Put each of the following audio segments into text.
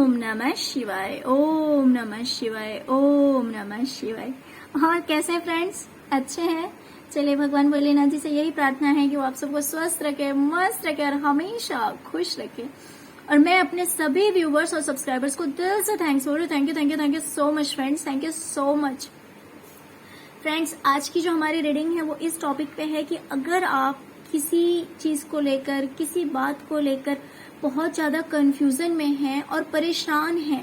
ओम नमः शिवाय, ओम नमः शिवाय, ओम नमः शिवाय। और कैसे फ्रेंड्स, अच्छे हैं? चलिए भगवान भोलेनाथ जी से यही प्रार्थना है कि वो आप सबको स्वस्थ रखे, मस्त रखे और हमेशा खुश रखे। और मैं अपने सभी व्यूवर्स और सब्सक्राइबर्स को दिल से थैंक्स बोल रही हूँ। Thank you so much friends, thank you so much friends. आज की जो हमारी रीडिंग है वो इस टॉपिक पे है कि अगर आप किसी चीज को लेकर, किसी बात को लेकर बहुत ज्यादा कंफ्यूजन में हैं और परेशान हैं,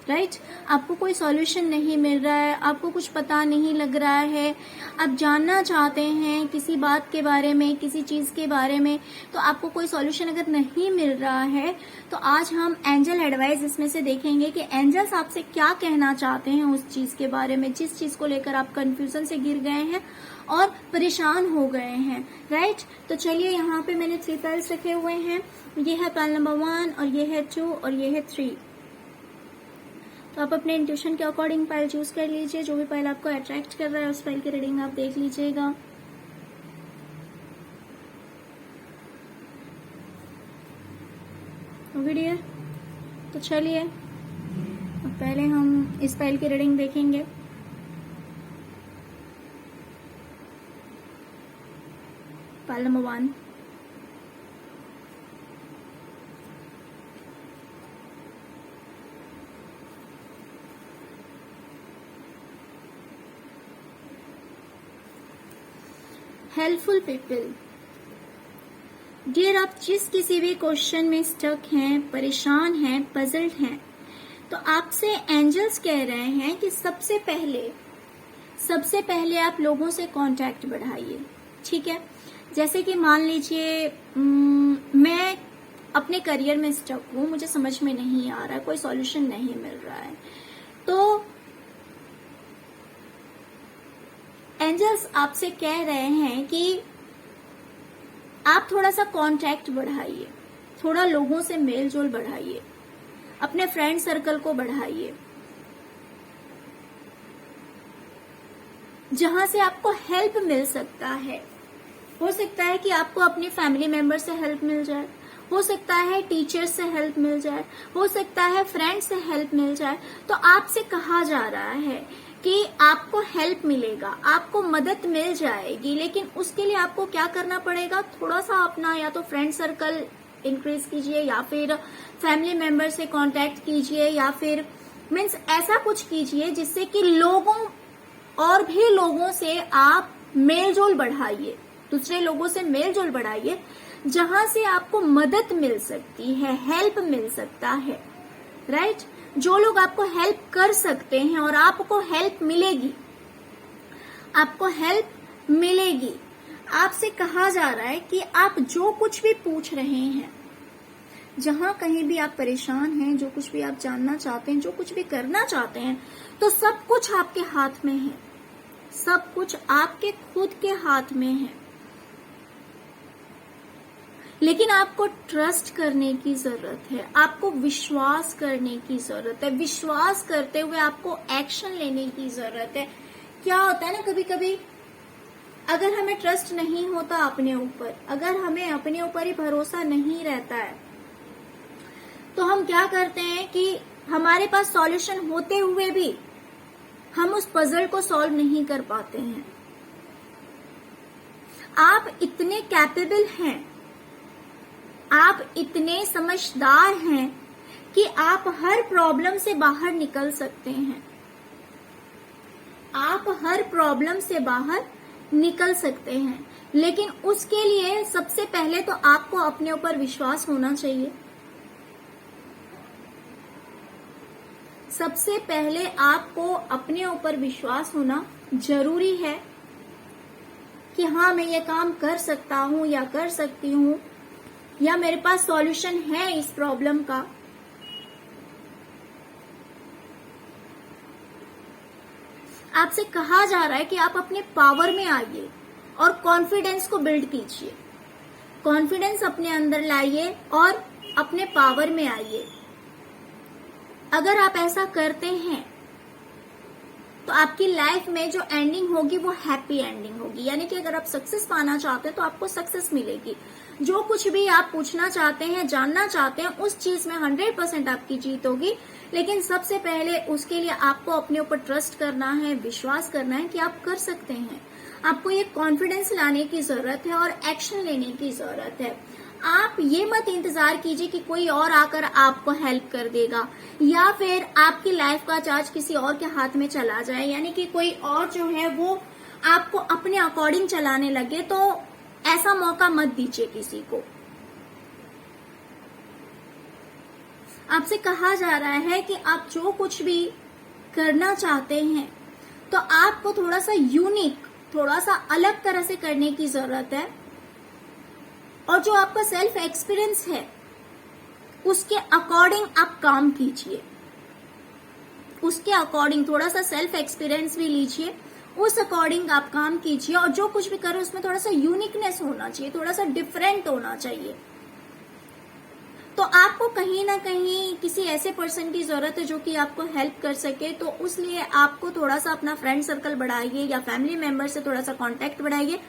राइट, आपको कोई सॉल्यूशन नहीं मिल रहा है, आपको कुछ पता नहीं लग रहा है, आप जानना चाहते हैं किसी बात के बारे में, किसी चीज के बारे में, तो आपको कोई सॉल्यूशन अगर नहीं मिल रहा है, तो आज हम एंजल एडवाइस इसमें से देखेंगे कि एंजल्स आपसे क्या कहना चाहते हैं उस चीज के बारे में, जिस चीज को लेकर आप कंफ्यूजन से गिर गए हैं और परेशान हो गए हैं, राइट। तो चलिए, यहाँ पे मैंने 3 पाइल्स रखे हुए हैं। ये है पाइल नंबर 1 और ये है 2 और ये है 3। तो आप अपने इंट्यूशन के अकॉर्डिंग पाइल चूज कर लीजिए। जो भी पाइल आपको अट्रैक्ट कर रहा है उस पाइल की रीडिंग आप देख लीजिएगा। ओके डियर, तो चलिए अब पहले हम इस पाइल की रीडिंग देखेंगे। Pile number 1, helpful people. Dear, आप जिस किसी भी क्वेश्चन में स्टक हैं, परेशान हैं, पजल्ड हैं, तो आपसे एंजल्स कह रहे हैं कि सबसे पहले आप लोगों से कांटेक्ट बढ़ाइए। ठीक है, जैसे कि मान लीजिए मैं अपने करियर में स्टक हूं, मुझे समझ में नहीं आ रहा है, कोई सॉल्यूशन नहीं मिल रहा है, तो एंजल्स आपसे कह रहे हैं कि आप थोड़ा सा कांटेक्ट बढ़ाइए, थोड़ा लोगों से मेल जोल बढ़ाइए, अपने फ्रेंड सर्कल को बढ़ाइए, जहां से आपको हेल्प मिल सकता है। हो सकता है कि आपको अपनी फैमिली मेंबर से हेल्प मिल जाए, हो सकता है टीचर से हेल्प मिल जाए, हो सकता है फ्रेंड से हेल्प मिल जाए। तो आपसे कहा जा रहा है कि आपको हेल्प मिलेगा, आपको मदद मिल जाएगी, लेकिन उसके लिए आपको क्या करना पड़ेगा, थोड़ा सा अपना या तो फ्रेंड सर्कल इंक्रीज कीजिए, या फिर फैमिली मेंबर से कांटेक्ट कीजिए, या फिर मीन्स ऐसा कुछ कीजिए जिससे कि लोगों और भी लोगों से आप मेलजोल बढ़ाइए, दूसरे लोगों से मेलजोल बढ़ाइए, जहां से आपको मदद मिल सकती है, हेल्प मिल सकता है, राइट। जो लोग आपको हेल्प कर सकते हैं और आपको हेल्प मिलेगी, आपको हेल्प मिलेगी। आपसे कहा जा रहा है कि आप जो कुछ भी पूछ रहे हैं, जहां कहीं भी आप परेशान हैं, जो कुछ भी आप जानना चाहते हैं, जो कुछ भी करना चाहते हैं, तो सब कुछ आपके हाथ में है, सब कुछ आपके खुद के हाथ में है। लेकिन आपको ट्रस्ट करने की जरूरत है, आपको विश्वास करने की जरूरत है, विश्वास करते हुए आपको एक्शन लेने की जरूरत है। क्या होता है ना, कभी कभी अगर हमें ट्रस्ट नहीं होता अपने ऊपर, अगर हमें अपने ऊपर ही भरोसा नहीं रहता है, तो हम क्या करते हैं कि हमारे पास सॉल्यूशन होते हुए भी हम उस पजल को सॉल्व नहीं कर पाते हैं। आप इतने कैपेबल हैं, आप इतने समझदार हैं कि आप हर प्रॉब्लम से बाहर निकल सकते हैं, आप हर प्रॉब्लम से बाहर निकल सकते हैं। लेकिन उसके लिए सबसे पहले तो आपको अपने ऊपर विश्वास होना चाहिए। सबसे पहले आपको अपने ऊपर विश्वास होना जरूरी है कि हाँ, मैं ये काम कर सकता हूं या कर सकती हूं, या मेरे पास सॉल्यूशन है इस प्रॉब्लम का। आपसे कहा जा रहा है कि आप अपने पावर में आइए और कॉन्फिडेंस को बिल्ड कीजिए, कॉन्फिडेंस अपने अंदर लाइए और अपने पावर में आइए। अगर आप ऐसा करते हैं तो आपकी लाइफ में जो एंडिंग होगी वो हैप्पी एंडिंग होगी, यानी कि अगर आप सक्सेस पाना चाहते हैं तो आपको सक्सेस मिलेगी। जो कुछ भी आप पूछना चाहते हैं, जानना चाहते हैं, उस चीज में 100% आपकी जीत होगी। लेकिन सबसे पहले उसके लिए आपको अपने ऊपर ट्रस्ट करना है, विश्वास करना है कि आप कर सकते हैं। आपको ये कॉन्फिडेंस लाने की जरूरत है और एक्शन लेने की जरूरत है। आप ये मत इंतजार कीजिए कि कोई और आकर आपको हेल्प कर देगा या फिर आपकी लाइफ का चार्ज किसी और के हाथ में चला जाए, यानी कि कोई और जो है वो आपको अपने अकॉर्डिंग चलाने लगे, तो ऐसा मौका मत दीजिए किसी को। आपसे कहा जा रहा है कि आप जो कुछ भी करना चाहते हैं तो आपको थोड़ा सा यूनिक, थोड़ा सा अलग तरह से करने की जरूरत है। और जो आपका सेल्फ एक्सपीरियंस है उसके अकॉर्डिंग आप काम कीजिए, उसके अकॉर्डिंग थोड़ा सा सेल्फ एक्सपीरियंस भी लीजिए, उस अकॉर्डिंग आप काम कीजिए। और जो कुछ भी करें उसमें थोड़ा सा यूनिकनेस होना चाहिए, थोड़ा सा डिफरेंट होना चाहिए। तो आपको कहीं ना कहीं किसी ऐसे पर्सन की जरूरत है जो कि आपको हेल्प कर सके, तो उसलिए आपको थोड़ा सा अपना फ्रेंड सर्कल बढ़ाइए या फैमिली मेंबर से थोड़ा सा कांटेक्ट बढ़ाइए,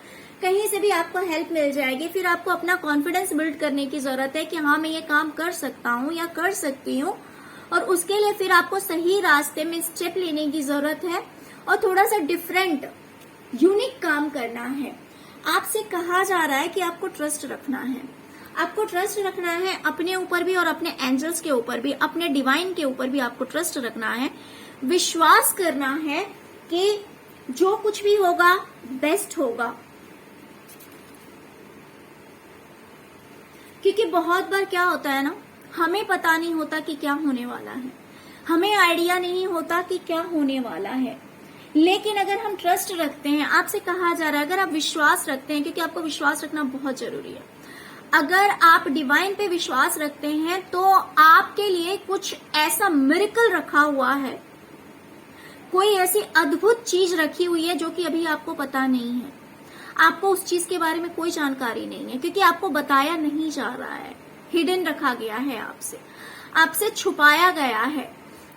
कहीं से भी आपको हेल्प मिल जाएगी। फिर आपको अपना कॉन्फिडेंस बिल्ड करने की जरूरत है कि हाँ मैं ये काम कर सकता हूँ या कर सकती हूँ, और उसके लिए फिर आपको सही रास्ते में स्टेप लेने की जरूरत है और थोड़ा सा डिफरेंट यूनिक काम करना है। आपसे कहा जा रहा है कि आपको ट्रस्ट रखना है, आपको ट्रस्ट रखना है अपने ऊपर भी और अपने एंजल्स के ऊपर भी, अपने डिवाइन के ऊपर भी आपको ट्रस्ट रखना है। विश्वास करना है कि जो कुछ भी होगा बेस्ट होगा। क्योंकि बहुत बार क्या होता है ना, हमें पता नहीं होता कि क्या होने वाला है, हमें आइडिया नहीं होता कि क्या होने वाला है। लेकिन अगर हम ट्रस्ट रखते हैं, आपसे कहा जा रहा है अगर आप विश्वास रखते हैं, क्योंकि आपको विश्वास रखना बहुत जरूरी है, अगर आप डिवाइन पे विश्वास रखते हैं तो आपके लिए कुछ ऐसा मिरेकल रखा हुआ है, कोई ऐसी अद्भुत चीज रखी हुई है जो कि अभी आपको पता नहीं है। आपको उस चीज के बारे में कोई जानकारी नहीं है क्योंकि आपको बताया नहीं जा रहा है, हिडन रखा गया है, आपसे छुपाया गया है।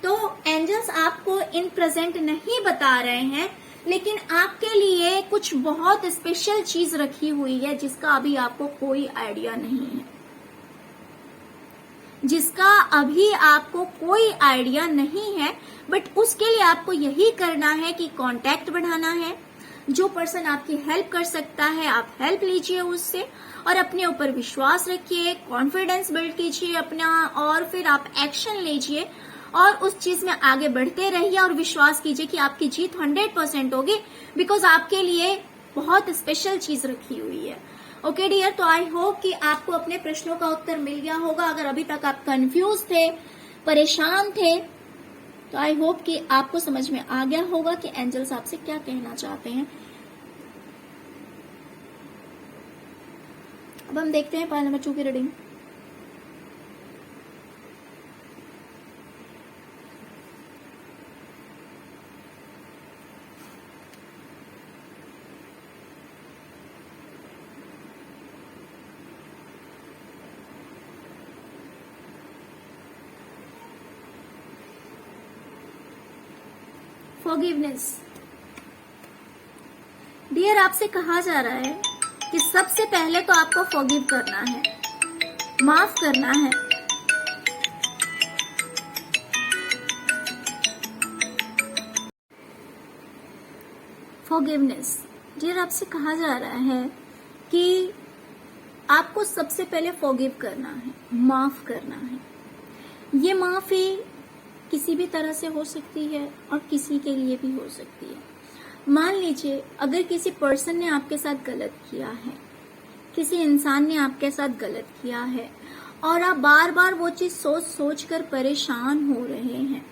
तो एंजल्स आपको इन प्रेजेंट नहीं बता रहे हैं, लेकिन आपके लिए कुछ बहुत स्पेशल चीज रखी हुई है जिसका अभी आपको कोई आइडिया नहीं है, जिसका अभी आपको कोई आइडिया नहीं है। बट उसके लिए आपको यही करना है कि कांटेक्ट बढ़ाना है। जो पर्सन आपकी हेल्प कर सकता है आप हेल्प लीजिए उससे, और अपने ऊपर विश्वास रखिए, कॉन्फिडेंस बिल्ड कीजिए अपना, और फिर आप एक्शन लीजिए और उस चीज में आगे बढ़ते रहिए और विश्वास कीजिए कि आपकी जीत 100% होगी, बिकॉज आपके लिए बहुत स्पेशल चीज रखी हुई है। ओके डियर, तो आई होप कि आपको अपने प्रश्नों का उत्तर मिल गया होगा। अगर अभी तक आप कंफ्यूज थे, परेशान थे, तो आई होप कि आपको समझ में आ गया होगा कि एंजल्स आपसे क्या कहना चाहते हैं। अब हम देखते हैं पाइल नंबर 2 की रीडिंग। फॉरगिवनेस। डियर, आपसे कहा जा रहा है कि सबसे पहले तो आपको फॉरगिव करना है, माफ करना है। फॉरगिवनेस। डियर, आपसे कहा जा रहा है कि आपको सबसे पहले फॉरगिव करना है, माफ करना है। ये माफी किसी भी तरह से हो सकती है और किसी के लिए भी हो सकती है। मान लीजिए अगर किसी पर्सन ने आपके साथ गलत किया है, किसी इंसान ने आपके साथ गलत किया है और आप बार बार वो चीज सोच सोच कर परेशान हो रहे हैं,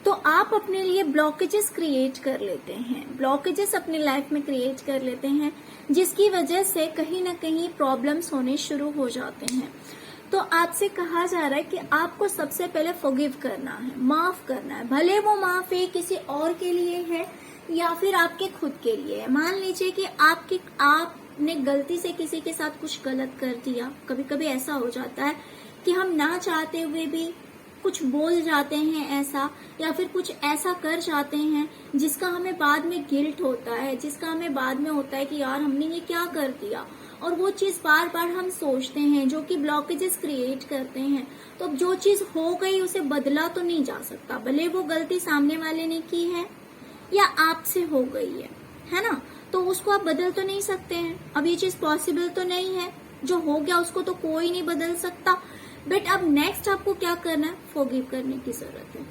तो आप अपने लिए ब्लॉकेजेस क्रिएट कर लेते हैं, ब्लॉकेजेस अपनी लाइफ में क्रिएट कर लेते हैं, जिसकी वजह से कहीं ना कहीं प्रॉब्लम्स होने शुरू हो जाते हैं। तो आपसे कहा जा रहा है कि आपको सबसे पहले फॉरगिव करना है, माफ करना है। भले वो माफी किसी और के लिए है या फिर आपके खुद के लिए है। मान लीजिए कि आपने गलती से किसी के साथ कुछ गलत कर दिया। कभी कभी ऐसा हो जाता है कि हम ना चाहते हुए भी कुछ बोल जाते हैं ऐसा, या फिर कुछ ऐसा कर जाते हैं जिसका हमें बाद में गिल्ट होता है, जिसका हमें बाद में होता है कि यार हमने ये क्या कर दिया, और वो चीज बार बार हम सोचते हैं, जो कि ब्लॉकेजेस क्रिएट करते हैं। तो अब जो चीज हो गई उसे बदला तो नहीं जा सकता, भले वो गलती सामने वाले ने की है या आपसे हो गई है ना, तो उसको आप बदल तो नहीं सकते हैं। अब ये चीज पॉसिबल तो नहीं है, जो हो गया उसको तो कोई नहीं बदल सकता। बट अब नेक्स्ट आपको क्या करना है, फॉरगिव करने की जरूरत है,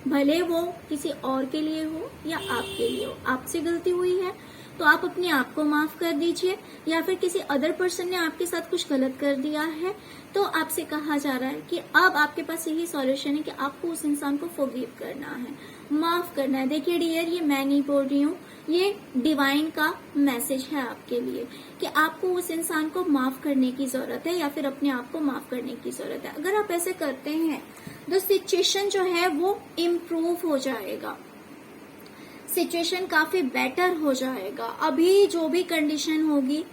भले वो किसी और के लिए हो या आपके लिए हो। आपसे गलती हुई है तो आप अपने आप को माफ कर दीजिए, या फिर किसी अदर पर्सन ने आपके साथ कुछ गलत कर दिया है तो आपसे कहा जा रहा है कि अब आपके पास यही सॉल्यूशन है कि आपको उस इंसान को फॉरगिव करना है, माफ करना है। देखिए डियर, ये मैं नहीं बोल रही हूँ, ये डिवाइन का मैसेज है आपके लिए कि आपको उस इंसान को माफ करने की जरूरत है, या फिर अपने आप को माफ करने की जरूरत है। अगर आप ऐसे करते हैं तो सिचुएशन जो है वो इम्प्रूव हो जाएगा, सिचुएशन काफी बेटर हो जाएगा। अभी जो भी कंडीशन होगी,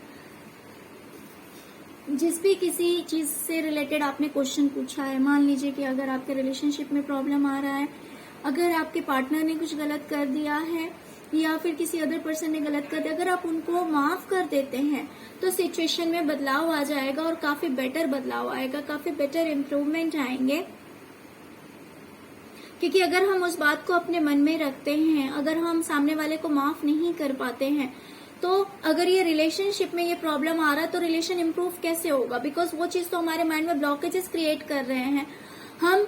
जिस भी किसी चीज से रिलेटेड आपने क्वेश्चन पूछा है, मान लीजिए कि अगर आपके रिलेशनशिप में प्रॉब्लम आ रहा है, अगर आपके पार्टनर ने कुछ गलत कर दिया है या फिर किसी अदर पर्सन ने गलत कर दिया, अगर आप उनको माफ कर देते हैं तो सिचुएशन में बदलाव आ जाएगा और काफी बेटर बदलाव आएगा, काफी बेटर इम्प्रूवमेंट आएंगे। क्योंकि अगर हम उस बात को अपने मन में रखते हैं, अगर हम सामने वाले को माफ नहीं कर पाते हैं, तो अगर ये रिलेशनशिप में ये प्रॉब्लम आ रहा है तो रिलेशन इम्प्रूव कैसे होगा? बिकॉज वो चीज तो हमारे माइंड में ब्लॉकेजेस क्रिएट कर रहे हैं। हम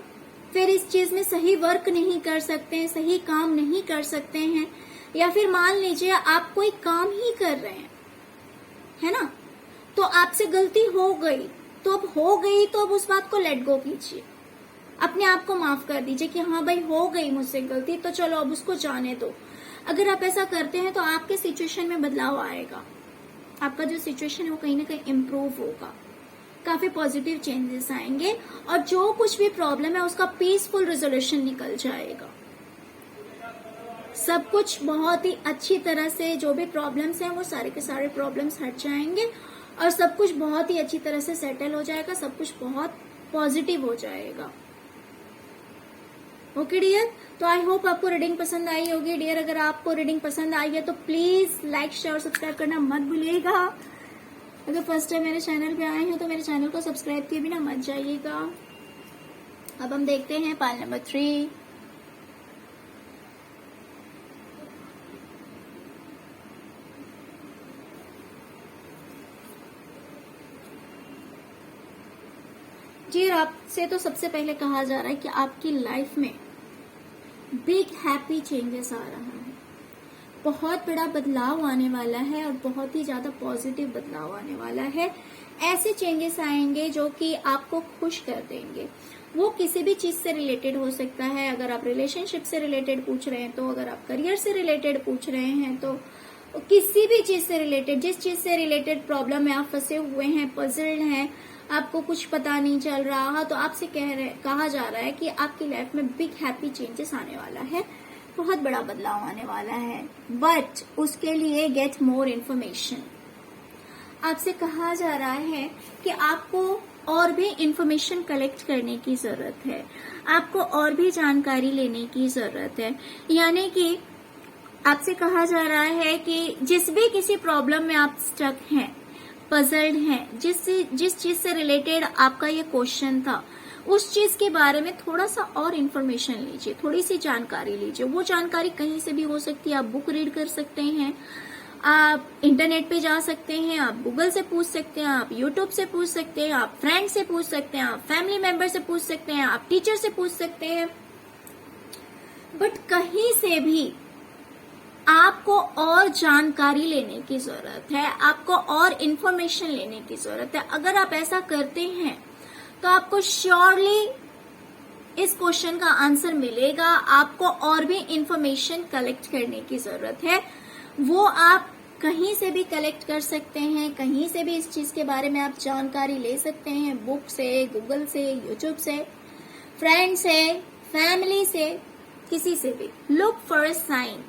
फिर इस चीज में सही वर्क नहीं कर सकते हैं, सही काम नहीं कर सकते हैं, या फिर मान लीजिए आप कोई काम ही कर रहे हैं, है ना, तो आपसे गलती हो गई, तो अब हो गई तो अब उस बात को लेट गो कीजिए, अपने आप को माफ कर दीजिए कि हाँ भाई हो गई मुझसे गलती, तो चलो अब उसको जाने दो। अगर आप ऐसा करते हैं तो आपके सिचुएशन में बदलाव आएगा, आपका जो सिचुएशन है वो कहीं ना कहीं इम्प्रूव होगा, काफी पॉजिटिव चेंजेस आएंगे, और जो कुछ भी प्रॉब्लम है उसका पीसफुल रेजोल्यूशन निकल जाएगा। सब कुछ बहुत ही अच्छी तरह से, जो भी प्रॉब्लम्स हैं वो सारे के सारे प्रॉब्लम्स हट जाएंगे और सब कुछ बहुत ही अच्छी तरह से सेटल हो जाएगा, सब कुछ बहुत पॉजिटिव हो जाएगा। ओके डियर, तो आई होप आपको रीडिंग पसंद आई होगी। डियर, अगर आपको रीडिंग पसंद आई है तो प्लीज लाइक शेयर और सब्सक्राइब करना मत भूलिएगा। अगर फर्स्ट टाइम मेरे चैनल पे आए हैं तो मेरे चैनल को सब्सक्राइब किए बिना मत जाइएगा। अब हम देखते हैं पाल नंबर 3। डियर, आपसे तो सबसे पहले कहा जा रहा है कि आपकी लाइफ में बिग हैप्पी चेंजेस आ रहा है, बहुत बड़ा बदलाव आने वाला है और बहुत ही ज्यादा पॉजिटिव बदलाव आने वाला है। ऐसे चेंजेस आएंगे जो कि आपको खुश कर देंगे। वो किसी भी चीज से रिलेटेड हो सकता है। अगर आप रिलेशनशिप से रिलेटेड पूछ रहे हैं तो, अगर आप करियर से रिलेटेड पूछ रहे हैं तो, किसी भी चीज से रिलेटेड, जिस चीज से रिलेटेड प्रॉब्लम में आप फंसे हुए हैं, पजल्ड हैं, आपको कुछ पता नहीं चल रहा, तो आपसे कहा जा रहा है कि आपकी लाइफ में बिग हैप्पी चेंजेस आने वाला है, बहुत बड़ा बदलाव आने वाला है। बट उसके लिए गेट मोर इन्फॉर्मेशन। आपसे कहा जा रहा है कि आपको और भी इंफॉर्मेशन कलेक्ट करने की जरूरत है, आपको और भी जानकारी लेने की जरूरत है। यानी कि आपसे कहा जा रहा है कि जिस भी किसी प्रॉब्लम में आप स्टक हैं, पजल्ड हैं, जिस चीज से रिलेटेड आपका ये क्वेश्चन था, उस चीज के बारे में थोड़ा सा और इन्फॉर्मेशन लीजिए, थोड़ी सी जानकारी लीजिए। वो जानकारी कहीं से भी हो सकती है, आप बुक रीड कर सकते हैं, आप इंटरनेट पे जा सकते हैं, आप गूगल से पूछ सकते हैं, आप यूट्यूब से पूछ सकते हैं, आप फ्रेंड से पूछ सकते हैं, आप फैमिली मेंबर से पूछ सकते हैं, आप टीचर से पूछ सकते हैं। बट कहीं से भी आपको और जानकारी लेने की जरूरत है, आपको और इन्फॉर्मेशन लेने की जरूरत है। अगर आप ऐसा करते हैं तो आपको श्योरली इस क्वेश्चन का आंसर मिलेगा। आपको और भी इन्फॉर्मेशन कलेक्ट करने की जरूरत है, वो आप कहीं से भी कलेक्ट कर सकते हैं, कहीं से भी इस चीज के बारे में आप जानकारी ले सकते हैं, बुक से, गूगल से, यूट्यूब से, फ्रेंड से, फैमिली से, किसी से भी। Look for a sign.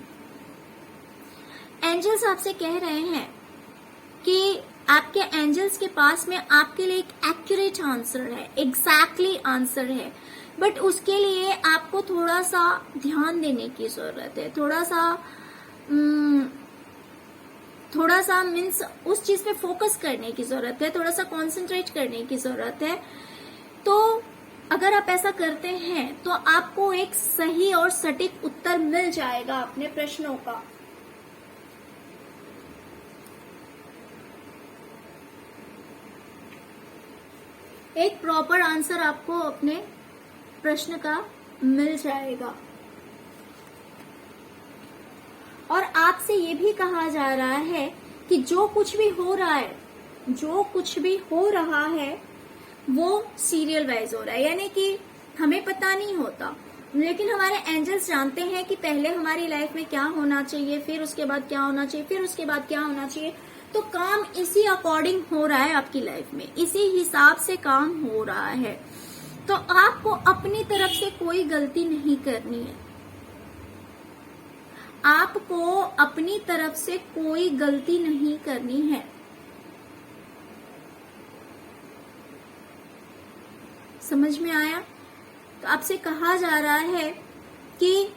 Angels आपसे कह रहे हैं कि आपके एंजल्स के पास में आपके लिए एक एक्यूरेट आंसर है, एग्जैक्टली आंसर है। बट उसके लिए आपको थोड़ा सा ध्यान देने की जरूरत है, थोड़ा सा मीन्स उस चीज पे फोकस करने की जरूरत है, थोड़ा सा कॉन्सेंट्रेट करने की जरूरत है। तो अगर आप ऐसा करते हैं तो आपको एक सही और सटीक उत्तर मिल जाएगा अपने प्रश्नों का। एक प्रॉपर आंसर आपको अपने प्रश्न का मिल जाएगा। और आपसे ये भी कहा जा रहा है कि जो कुछ भी हो रहा है वो सीरियल वाइज हो रहा है, यानी कि हमें पता नहीं होता, लेकिन हमारे एंजल्स जानते हैं कि पहले हमारी लाइफ में क्या होना चाहिए, फिर उसके बाद क्या होना चाहिए, फिर उसके बाद क्या होना चाहिए। तो काम इसी अकॉर्डिंग हो रहा है आपकी लाइफ में, इसी हिसाब से काम हो रहा है। तो आपको अपनी तरफ से कोई गलती नहीं करनी है, आपको अपनी तरफ से कोई गलती नहीं करनी है। समझ में आया? तो आपसे कहा जा रहा है कि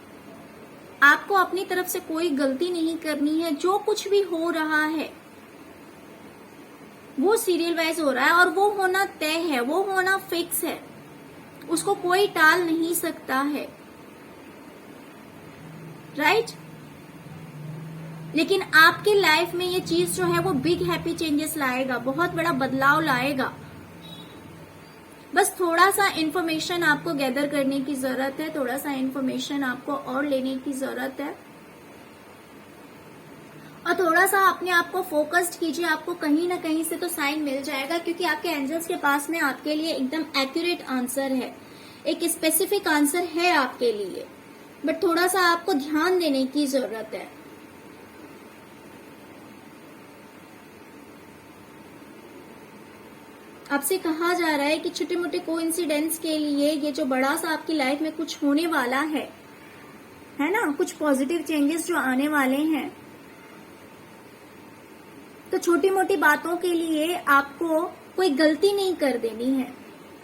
आपको अपनी तरफ से कोई गलती नहीं करनी है। जो कुछ भी हो रहा है वो सीरियल वाइज हो रहा है और वो होना तय है, वो होना फिक्स है, उसको कोई टाल नहीं सकता है, राइट? लेकिन आपकी लाइफ में ये चीज जो है वो बिग हैप्पी चेंजेस लाएगा, बहुत बड़ा बदलाव लाएगा। बस थोड़ा सा इन्फॉर्मेशन आपको गैदर करने की जरूरत है, थोड़ा सा इन्फॉर्मेशन आपको और लेने की जरूरत है, और थोड़ा सा अपने आप को फोकस्ड कीजिए। आपको कहीं ना कहीं से तो साइन मिल जाएगा, क्योंकि आपके एंजल्स के पास में आपके लिए एकदम एक्यूरेट आंसर है, एक स्पेसिफिक आंसर है आपके लिए, बट थोड़ा सा आपको ध्यान देने की जरूरत है। आपसे कहा जा रहा है कि छोटे मोटे कोइंसिडेंस के लिए ये जो बड़ा सा आपकी लाइफ में कुछ होने वाला है ना, कुछ पॉजिटिव चेंजेस जो आने वाले हैं, तो छोटी मोटी बातों के लिए आपको कोई गलती नहीं कर देनी है,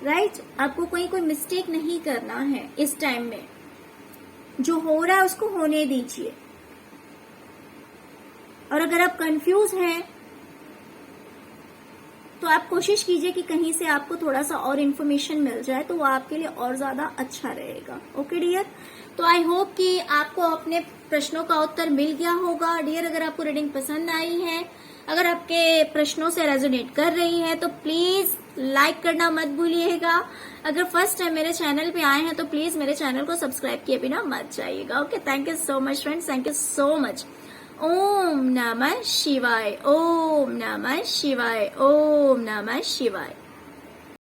राइट? आपको कोई मिस्टेक नहीं करना है इस टाइम में। जो हो रहा है उसको होने दीजिए। और अगर आप कंफ्यूज हैं तो आप कोशिश कीजिए कि कहीं से आपको थोड़ा सा और इन्फॉर्मेशन मिल जाए, तो वो आपके लिए और ज्यादा अच्छा रहेगा। ओके डियर, तो आई होप कि आपको अपने प्रश्नों का उत्तर मिल गया होगा। डियर, अगर आपको रीडिंग पसंद आई है, अगर आपके प्रश्नों से रेजोनेट कर रही है, तो प्लीज लाइक करना मत भूलिएगा। अगर फर्स्ट टाइम मेरे चैनल पे आए हैं तो प्लीज मेरे चैनल को सब्सक्राइब किए बिना मत जाइएगा। Okay, thank you so much friends, thank you so much. ओम नमः शिवाय, ओम नमः शिवाय, ओम नमः शिवाय।